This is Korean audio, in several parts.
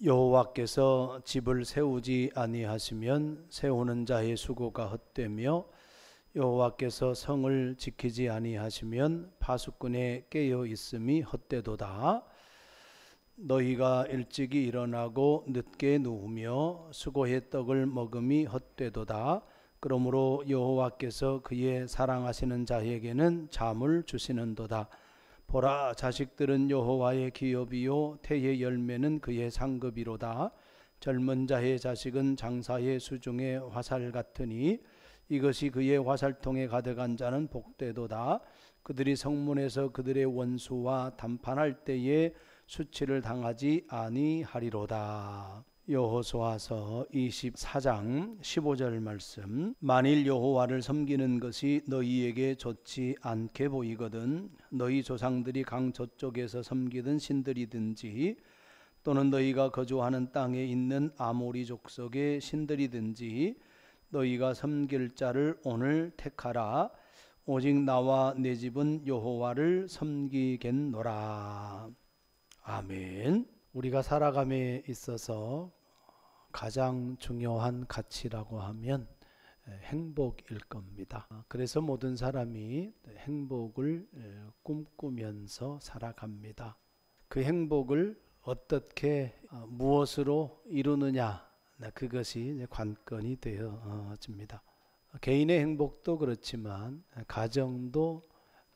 여호와께서 집을 세우지 아니하시면 세우는 자의 수고가 헛되며 여호와께서 성을 지키지 아니하시면 파수꾼의 깨어 있음이 헛되도다. 너희가 일찍이 일어나고 늦게 누우며 수고의 떡을 먹음이 헛되도다. 그러므로 여호와께서 그의 사랑하시는 자에게는 잠을 주시는도다. 보라, 자식들은 여호와의 기업이요 태의 열매는 그의 상급이로다. 젊은 자의 자식은 장사의 수중의 화살 같으니 이것이 그의 화살통에 가득한 자는 복되도다. 그들이 성문에서 그들의 원수와 담판할 때에 수치를 당하지 아니하리로다. 여호수아서 24장 15절 말씀. 만일 여호와를 섬기는 것이 너희에게 좋지 않게 보이거든 너희 조상들이 강 저쪽에서 섬기던 신들이든지 또는 너희가 거주하는 땅에 있는 아모리 족속의 신들이든지 너희가 섬길 자를 오늘 택하라. 오직 나와 내 집은 여호와를 섬기겠노라. 아멘. 우리가 살아감에 있어서 가장 중요한 가치라고 하면 행복일 겁니다. 그래서 모든 사람이 행복을 꿈꾸면서 살아갑니다. 그 행복을 어떻게 무엇으로 이루느냐, 그것이 관건이 되어집니다. 개인의 행복도 그렇지만 가정도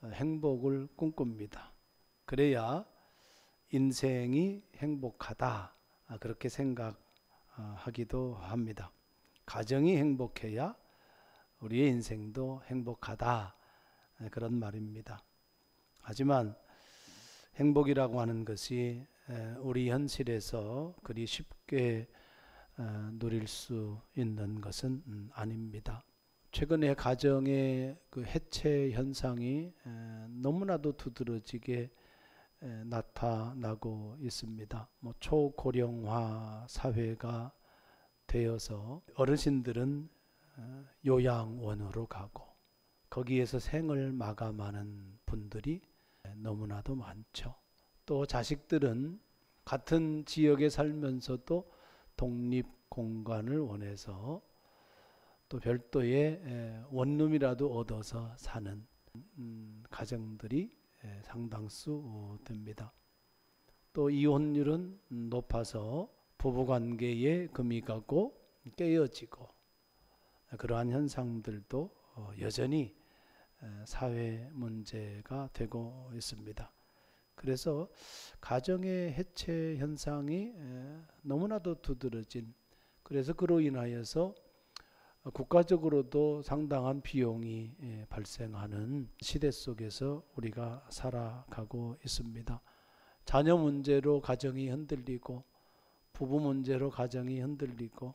행복을 꿈꿉니다. 그래야 인생이 행복하다, 그렇게 생각하기도 합니다. 가정이 행복해야 우리의 인생도 행복하다, 그런 말입니다. 하지만 행복이라고 하는 것이 우리 현실에서 그리 쉽게 누릴 수 있는 것은 아닙니다. 최근에 가정의 그 해체 현상이 너무나도 두드러지게 나타나고 있습니다. 초고령화 사회가 되어서 어르신들은 요양원으로 가고 거기에서 생을 마감하는 분들이 너무나도 많죠. 또 자식들은 같은 지역에 살면서도 독립 공간을 원해서 또 별도의 원룸이라도 얻어서 사는 가정들이 상당수 됩니다. 또 이혼율은 높아서 부부관계에 금이 가고 깨어지고 그러한 현상들도 여전히 사회 문제가 되고 있습니다. 그래서 가정의 해체 현상이 너무나도 두드러진, 그래서 그로 인하여서 국가적으로도 상당한 비용이 발생하는 시대 속에서 우리가 살아가고 있습니다. 자녀 문제로 가정이 흔들리고 부부 문제로 가정이 흔들리고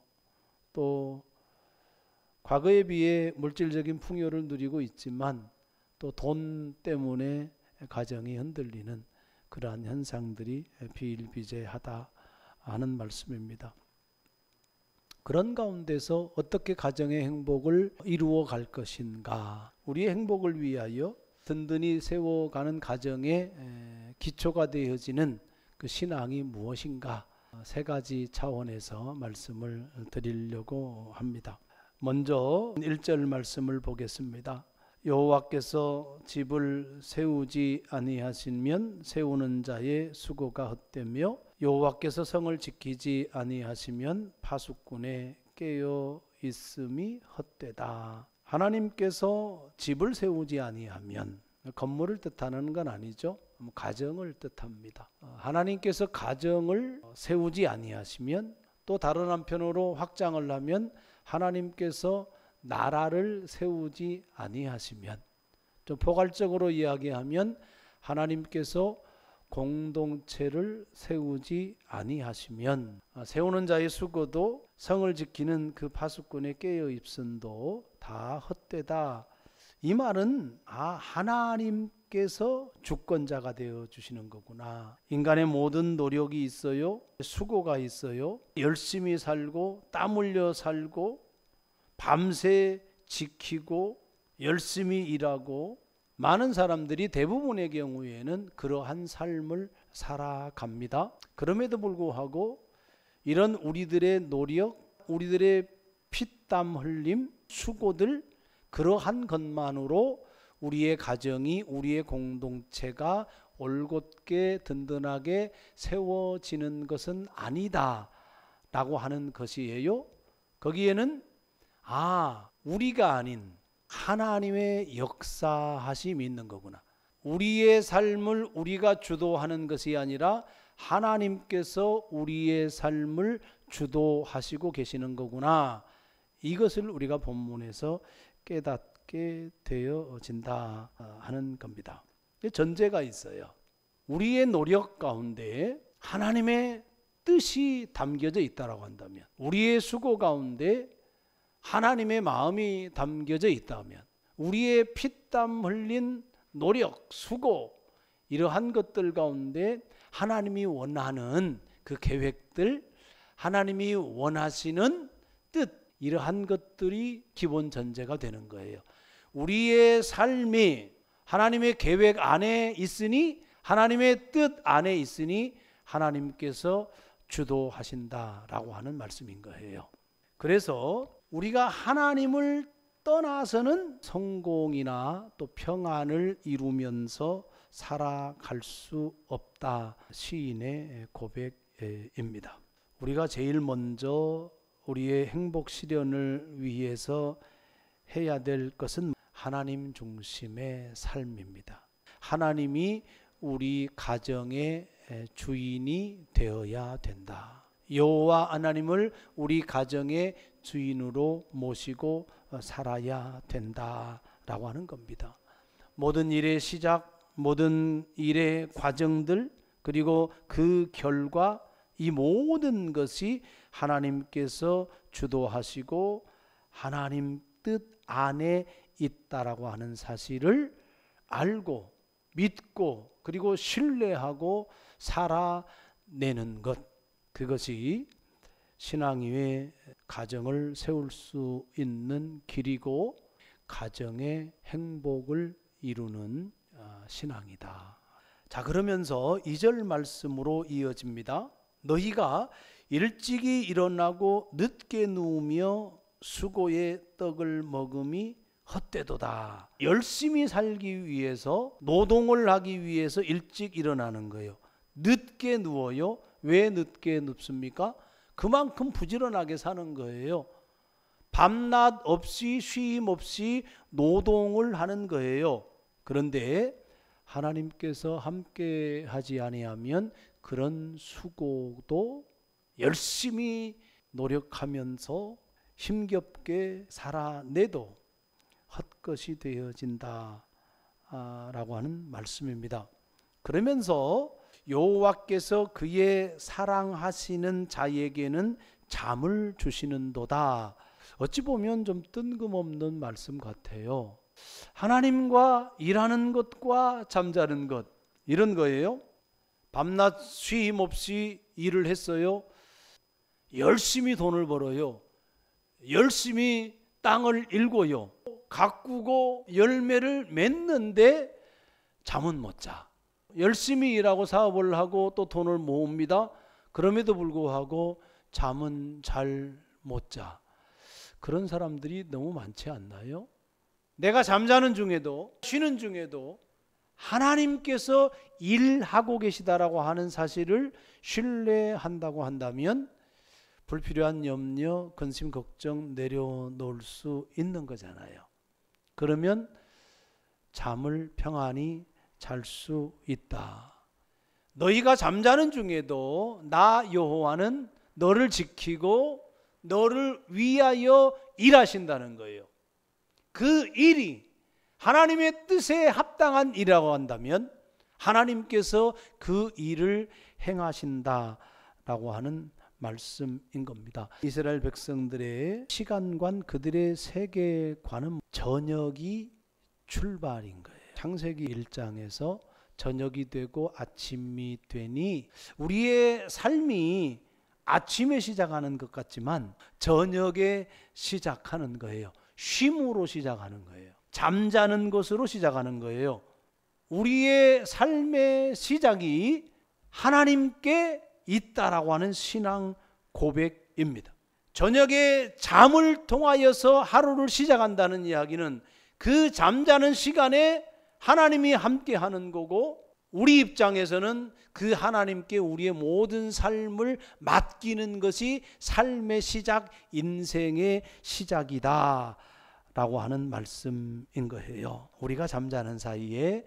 또 과거에 비해 물질적인 풍요를 누리고 있지만 또 돈 때문에 가정이 흔들리는 그러한 현상들이 비일비재하다 하는 말씀입니다. 그런 가운데서 어떻게 가정의 행복을 이루어 갈 것인가, 우리의 행복을 위하여 든든히 세워가는 가정의 기초가 되어지는 그 신앙이 무엇인가, 세 가지 차원에서 말씀을 드리려고 합니다. 먼저 1절 말씀을 보겠습니다. 여호와께서 집을 세우지 아니하시면 세우는 자의 수고가 헛되며 여호와께서 성을 지키지 아니하시면 파수꾼의 깨어 있음이 헛되다. 하나님께서 집을 세우지 아니하면, 건물을 뜻하는 건 아니죠. 가정을 뜻합니다. 하나님께서 가정을 세우지 아니하시면, 또 다른 한편으로 확장을 하면 하나님께서 나라를 세우지 아니하시면, 좀 포괄적으로 이야기하면 하나님께서 공동체를 세우지 아니하시면 세우는 자의 수고도 성을 지키는 그 파수꾼의 깨어 있음도 다 헛되다. 이 말은 하나님께서 주권자가 되어 주시는 거구나. 인간의 모든 노력이 있어요. 수고가 있어요. 열심히 살고 땀 흘려 살고 밤새 지키고 열심히 일하고 많은 사람들이 대부분의 경우에는 그러한 삶을 살아갑니다. 그럼에도 불구하고 이런 우리들의 노력, 우리들의 피땀 흘림, 수고들, 그러한 것만으로 우리의 가정이, 우리의 공동체가 올곧게 든든하게 세워지는 것은 아니다 라고 하는 것이에요. 거기에는 우리가 아닌 하나님의 역사하심이 있는 거구나. 우리의 삶을 우리가 주도하는 것이 아니라 하나님께서 우리의 삶을 주도하시고 계시는 거구나. 이것을 우리가 본문에서 깨닫게 되어진다 하는 겁니다. 전제가 있어요. 우리의 노력 가운데 하나님의 뜻이 담겨져 있다고 한다면, 우리의 수고 가운데 하나님의 마음이 담겨져 있다면, 우리의 피땀 흘린 노력, 수고, 이러한 것들 가운데 하나님이 원하는 그 계획들, 하나님이 원하시는 뜻, 이러한 것들이 기본 전제가 되는 거예요. 우리의 삶이 하나님의 계획 안에 있으니, 하나님의 뜻 안에 있으니 하나님께서 주도하신다라고 하는 말씀인 거예요. 그래서 우리가 하나님을 떠나서는 성공이나 또 평안을 이루면서 살아갈 수 없다. 시인의 고백입니다. 우리가 제일 먼저 우리의 행복 실현을 위해서 해야 될 것은 하나님 중심의 삶입니다. 하나님이 우리 가정의 주인이 되어야 된다. 여호와 하나님을 우리 가정의 주인으로 모시고 살아야 된다라고 하는 겁니다. 모든 일의 시작, 모든 일의 과정들, 그리고 그 결과, 이 모든 것이 하나님께서 주도하시고 하나님 뜻 안에 있다라고 하는 사실을 알고 믿고 그리고 신뢰하고 살아내는 것, 그것이 신앙 위에 가정을 세울 수 있는 길이고 가정의 행복을 이루는 신앙이다. 자, 그러면서 2절 말씀으로 이어집니다. 너희가 일찍이 일어나고 늦게 누우며 수고의 떡을 먹음이 헛되도다. 열심히 살기 위해서, 노동을 하기 위해서 일찍 일어나는 거예요. 늦게 누워요. 왜 늦게 눕습니까? 그만큼 부지런하게 사는 거예요. 밤낮 없이 쉼 없이 노동을 하는 거예요. 그런데 하나님께서 함께 하지 아니하면 그런 수고도 열심히 노력하면서 힘겹게 살아내도 헛것이 되어진다 라고 하는 말씀입니다. 그러면서 여호와께서 그의 사랑하시는 자에게는 잠을 주시는도다. 어찌 보면 좀 뜬금없는 말씀 같아요. 하나님과 일하는 것과 잠자는 것, 이런 거예요. 밤낮 쉼 없이 일을 했어요. 열심히 돈을 벌어요. 열심히 땅을 일궈요. 가꾸고 열매를 맺는데 잠은 못 자. 열심히 일하고 사업을 하고 또 돈을 모읍니다. 그럼에도 불구하고 잠은 잘 못 자. 그런 사람들이 너무 많지 않나요? 내가 잠자는 중에도, 쉬는 중에도 하나님께서 일하고 계시다라고 하는 사실을 신뢰한다고 한다면 불필요한 염려, 근심, 걱정 내려놓을 수 있는 거잖아요. 그러면 잠을 평안히 잘 수 있다. 너희가 잠자는 중에도 나 여호와는 너를 지키고 너를 위하여 일하신다는 거예요. 그 일이 하나님의 뜻에 합당한 일이라고 한다면 하나님께서 그 일을 행하신다라고 하는 말씀인 겁니다. 이스라엘 백성들의 시간관, 그들의 세계관은 저녁이 출발인 거예요. 창세기 1장에서 저녁이 되고 아침이 되니, 우리의 삶이 아침에 시작하는 것 같지만 저녁에 시작하는 거예요. 쉼으로 시작하는 거예요. 잠자는 것으로 시작하는 거예요. 우리의 삶의 시작이 하나님께 있다라고 하는 신앙 고백입니다. 저녁에 잠을 통하여서 하루를 시작한다는 이야기는 그 잠자는 시간에 하나님이 함께하는 거고, 우리 입장에서는 그 하나님께 우리의 모든 삶을 맡기는 것이 삶의 시작, 인생의 시작이다 라고 하는 말씀인 거예요. 우리가 잠자는 사이에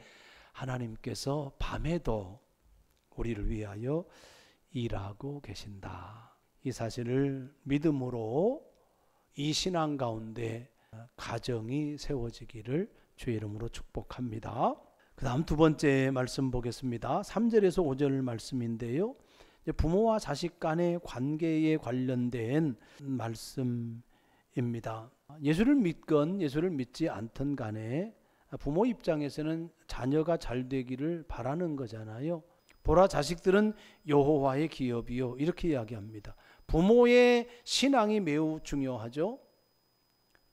하나님께서 밤에도 우리를 위하여 일하고 계신다. 이 사실을 믿음으로 이 신앙 가운데 가정이 세워지기를 주의 이름으로 축복합니다. 그 다음 두 번째 말씀 보겠습니다. 3절에서 5절 말씀인데요, 부모와 자식 간의 관계에 관련된 말씀입니다. 예수를 믿건 예수를 믿지 않든 간에 부모 입장에서는 자녀가 잘 되기를 바라는 거잖아요. 보라, 자식들은 여호와의 기업이요, 이렇게 이야기합니다. 부모의 신앙이 매우 중요하죠.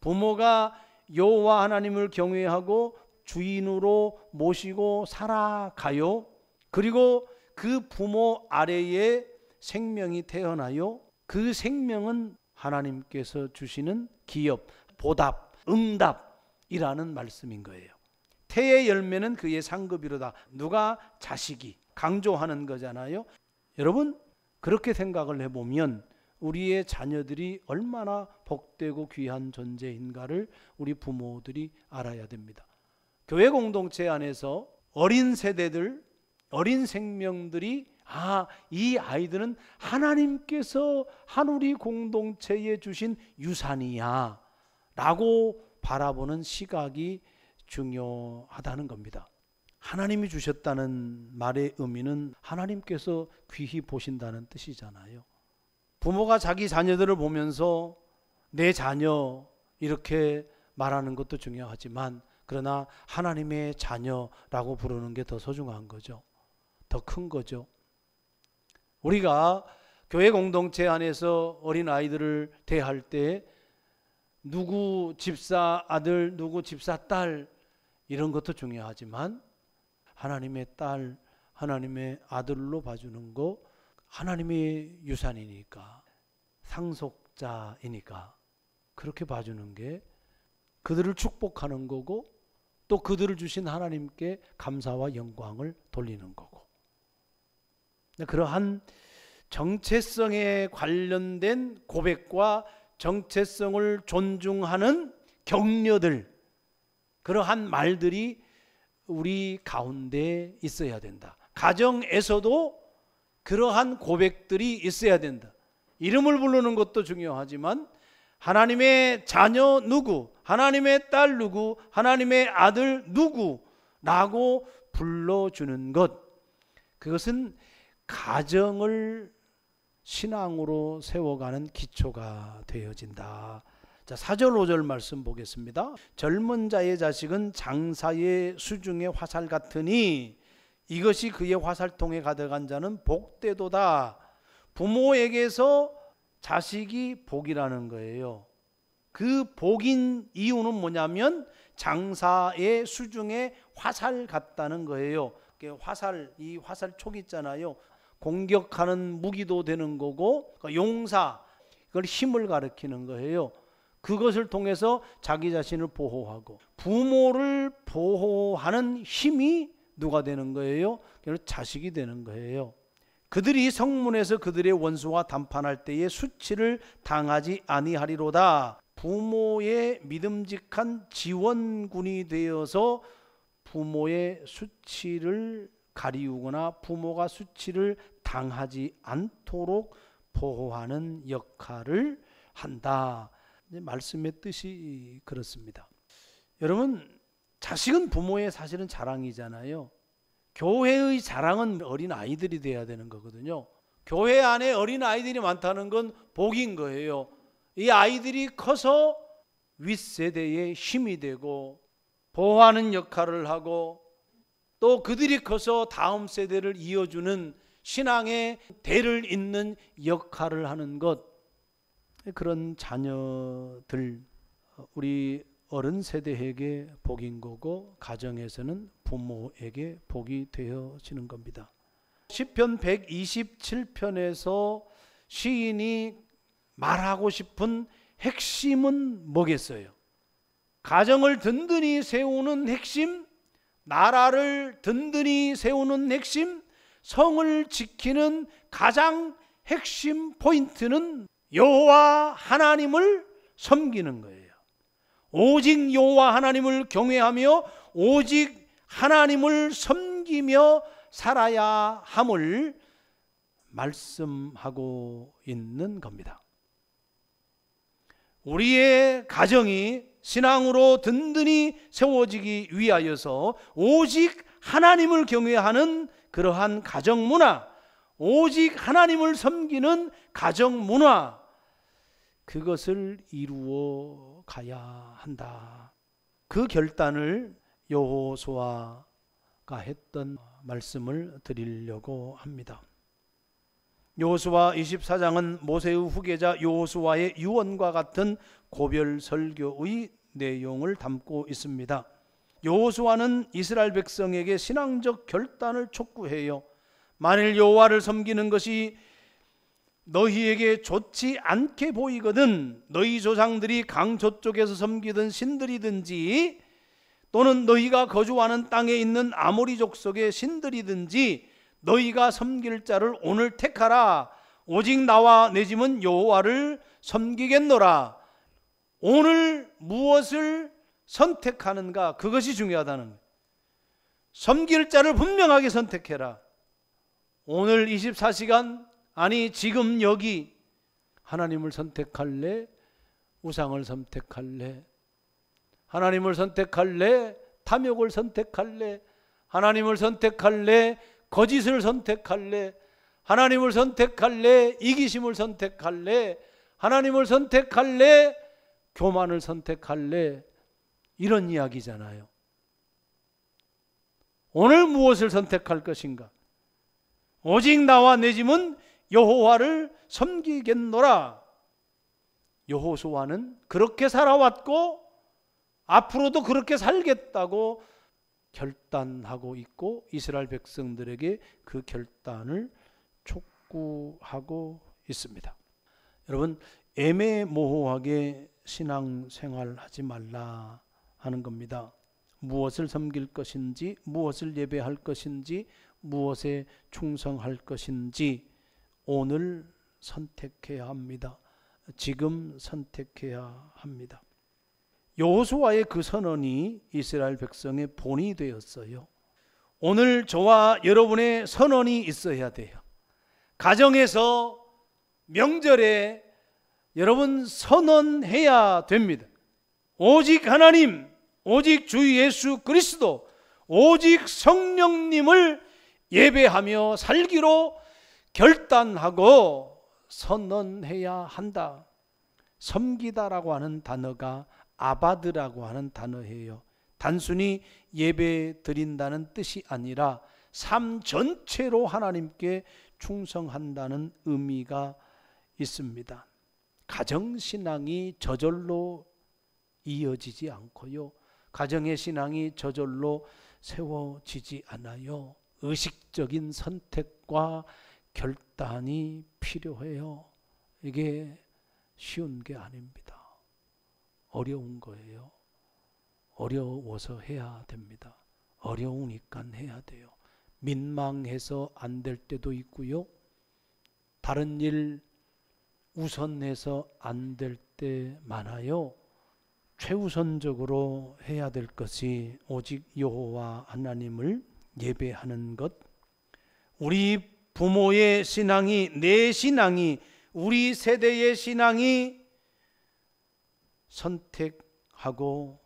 부모가 여호와 하나님을 경외하고 주인으로 모시고 살아가요. 그리고 그 부모 아래에 생명이 태어나요. 그 생명은 하나님께서 주시는 기업, 보답, 응답이라는 말씀인 거예요. 태의 열매는 그의 상급이로다. 누가? 자식이. 강조하는 거잖아요. 여러분, 그렇게 생각을 해보면 우리의 자녀들이 얼마나 복되고 귀한 존재인가를 우리 부모들이 알아야 됩니다. 교회 공동체 안에서 어린 세대들, 어린 생명들이 이 아이들은 하나님께서 한 우리 공동체에 주신 유산이야 라고 바라보는 시각이 중요하다는 겁니다. 하나님이 주셨다는 말의 의미는 하나님께서 귀히 보신다는 뜻이잖아요. 부모가 자기 자녀들을 보면서 내 자녀 이렇게 말하는 것도 중요하지만, 그러나 하나님의 자녀라고 부르는 게 더 소중한 거죠. 더 큰 거죠. 우리가 교회 공동체 안에서 어린 아이들을 대할 때 누구 집사 아들, 누구 집사 딸 이런 것도 중요하지만, 하나님의 딸, 하나님의 아들로 봐주는 거, 하나님의 유산이니까, 상속자이니까 그렇게 봐주는 게 그들을 축복하는 거고, 또 그들을 주신 하나님께 감사와 영광을 돌리는 거고, 그러한 정체성에 관련된 고백과 정체성을 존중하는 격려들, 그러한 말들이 우리 가운데 있어야 된다. 가정에서도 그러한 고백들이 있어야 된다. 이름을 부르는 것도 중요하지만 하나님의 자녀 누구, 하나님의 딸 누구, 하나님의 아들 누구라고 불러주는 것, 그것은 가정을 신앙으로 세워가는 기초가 되어진다. 자, 4절 5절 말씀 보겠습니다. 젊은 자의 자식은 장사의 수중의 화살 같으니 이것이 그의 화살통에 가득한 자는 복되도다. 부모에게서 자식이 복이라는 거예요. 그 복인 이유는 뭐냐면 장사의 수중에 화살 같다는 거예요. 화살, 이 화살촉 있잖아요. 공격하는 무기도 되는 거고, 용사, 그걸 힘을 가리키는 거예요. 그것을 통해서 자기 자신을 보호하고, 부모를 보호하는 힘이 누가 되는 거예요? 자식이 되는 거예요. 그들이 성문에서 그들의 원수와 담판할 때에 수치를 당하지 아니하리로다. 부모의 믿음직한 지원군이 되어서 부모의 수치를 가리우거나 부모가 수치를 당하지 않도록 보호하는 역할을 한다. 말씀의 뜻이 그렇습니다. 여러분, 자식은 부모의 사실은 자랑이잖아요. 교회의 자랑은 어린 아이들이 돼야 되는 거거든요. 교회 안에 어린 아이들이 많다는 건 복인 거예요. 이 아이들이 커서 윗세대의 힘이 되고 보호하는 역할을 하고, 또 그들이 커서 다음 세대를 이어주는 신앙의 대를 잇는 역할을 하는 것, 그런 자녀들, 우리 어른 세대에게 복인 거고, 가정에서는 부모에게 복이 되어지는 겁니다. 시편 127편에서 시인이 말하고 싶은 핵심은 뭐겠어요? 가정을 든든히 세우는 핵심, 나라를 든든히 세우는 핵심, 성을 지키는 가장 핵심 포인트는 여호와 하나님을 섬기는 거예요. 오직 여호와 하나님을 경외하며 오직 하나님을 섬기며 살아야 함을 말씀하고 있는 겁니다. 우리의 가정이 신앙으로 든든히 세워지기 위하여서 오직 하나님을 경외하는 그러한 가정 문화, 오직 하나님을 섬기는 가정 문화, 그것을 이루어 가야 한다. 그 결단을 여호수아가 했던 말씀을 드리려고 합니다. 여호수아 24장은 모세의 후계자 여호수아의 유언과 같은 고별 설교의 내용을 담고 있습니다. 여호수아는 이스라엘 백성에게 신앙적 결단을 촉구해요. 만일 여호와를 섬기는 것이 너희에게 좋지 않게 보이거든 너희 조상들이 강 저쪽에서 섬기던 신들이든지 또는 너희가 거주하는 땅에 있는 아모리 족속의 신들이든지 너희가 섬길 자를 오늘 택하라. 오직 나와 내 집은 여호와를 섬기겠노라. 오늘 무엇을 선택하는가, 그것이 중요하다는 거예요. 섬길 자를 분명하게 선택해라. 오늘 24시간, 아니 지금 여기 하나님을 선택할래? 우상을 선택할래? 하나님을 선택할래? 탐욕을 선택할래? 하나님을 선택할래? 거짓을 선택할래? 하나님을 선택할래? 이기심을 선택할래? 하나님을 선택할래? 교만을 선택할래? 이런 이야기잖아요. 오늘 무엇을 선택할 것인가? 오직 나와 내 집은 여호와를 섬기겠노라. 여호수아는 그렇게 살아왔고 앞으로도 그렇게 살겠다고 결단하고 있고 이스라엘 백성들에게 그 결단을 촉구하고 있습니다. 여러분, 애매모호하게 신앙생활하지 말라 하는 겁니다. 무엇을 섬길 것인지, 무엇을 예배할 것인지, 무엇에 충성할 것인지 오늘 선택해야 합니다. 지금 선택해야 합니다. 여호수아의 그 선언이 이스라엘 백성의 본이 되었어요. 오늘 저와 여러분의 선언이 있어야 돼요. 가정에서 명절에 여러분 선언해야 됩니다. 오직 하나님, 오직 주 예수 그리스도, 오직 성령님을 예배하며 살기로 결단하고 선언해야 한다. 섬기다라고 하는 단어가 아바드라고 하는 단어예요. 단순히 예배 드린다는 뜻이 아니라 삶 전체로 하나님께 충성한다는 의미가 있습니다. 가정신앙이 저절로 이어지지 않고요. 가정의 신앙이 저절로 세워지지 않아요. 의식적인 선택과 결단이 필요해요. 이게 쉬운 게 아닙니다. 어려운 거예요. 어려워서 해야 됩니다. 어려우니까 해야 돼요. 민망해서 안 될 때도 있고요. 다른 일 우선해서 안 될 때 많아요. 최우선적으로 해야 될 것이 오직 여호와 하나님을 예배하는 것. 우리 부모의 신앙이, 내 신앙이, 우리 세대의 신앙이 선택하고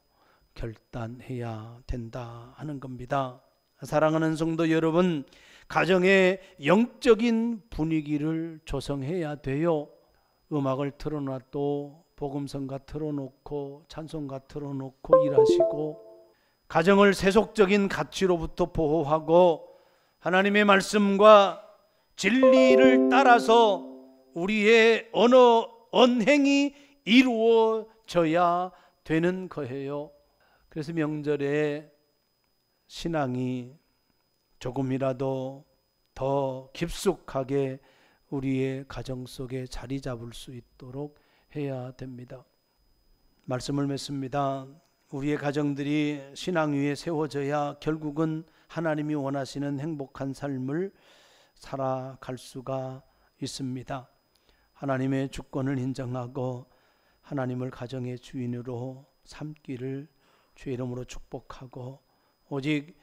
결단해야 된다 하는 겁니다. 사랑하는 성도 여러분, 가정의 영적인 분위기를 조성해야 돼요. 음악을 틀어놔도 복음성가 틀어놓고 찬송가 틀어놓고 일하시고, 가정을 세속적인 가치로부터 보호하고 하나님의 말씀과 진리를 따라서 우리의 언어, 언행이 이루어져야 되는 거예요. 그래서 명절에 신앙이 조금이라도 더 깊숙하게 우리의 가정 속에 자리 잡을 수 있도록 해야 됩니다. 말씀을 맺습니다. 우리의 가정들이 신앙 위에 세워져야 결국은 하나님이 원하시는 행복한 삶을 살아갈 수가 있습니다. 하나님의 주권을 인정하고 하나님을 가정의 주인으로 삼기를 주의 이름으로 축복하고, 오직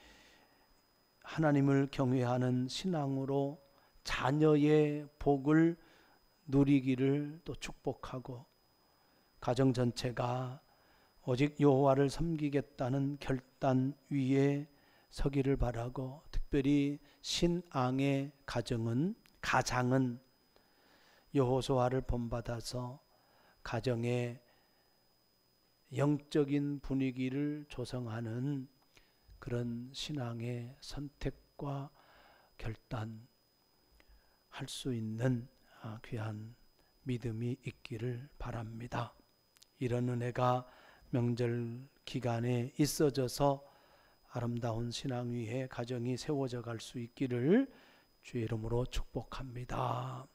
하나님을 경외하는 신앙으로 자녀의 복을 누리기를 또 축복하고, 가정 전체가 오직 여호와를 섬기겠다는 결단 위에 서기를 바라고, 특별히 신앙의 가장은 여호수아를 본받아서 가정의 영적인 분위기를 조성하는 그런 신앙의 선택과 결단할 수 있는 귀한 믿음이 있기를 바랍니다. 이런 은혜가 명절 기간에 있어져서 아름다운 신앙 위에 가정이 세워져 갈 수 있기를 주의 이름으로 축복합니다.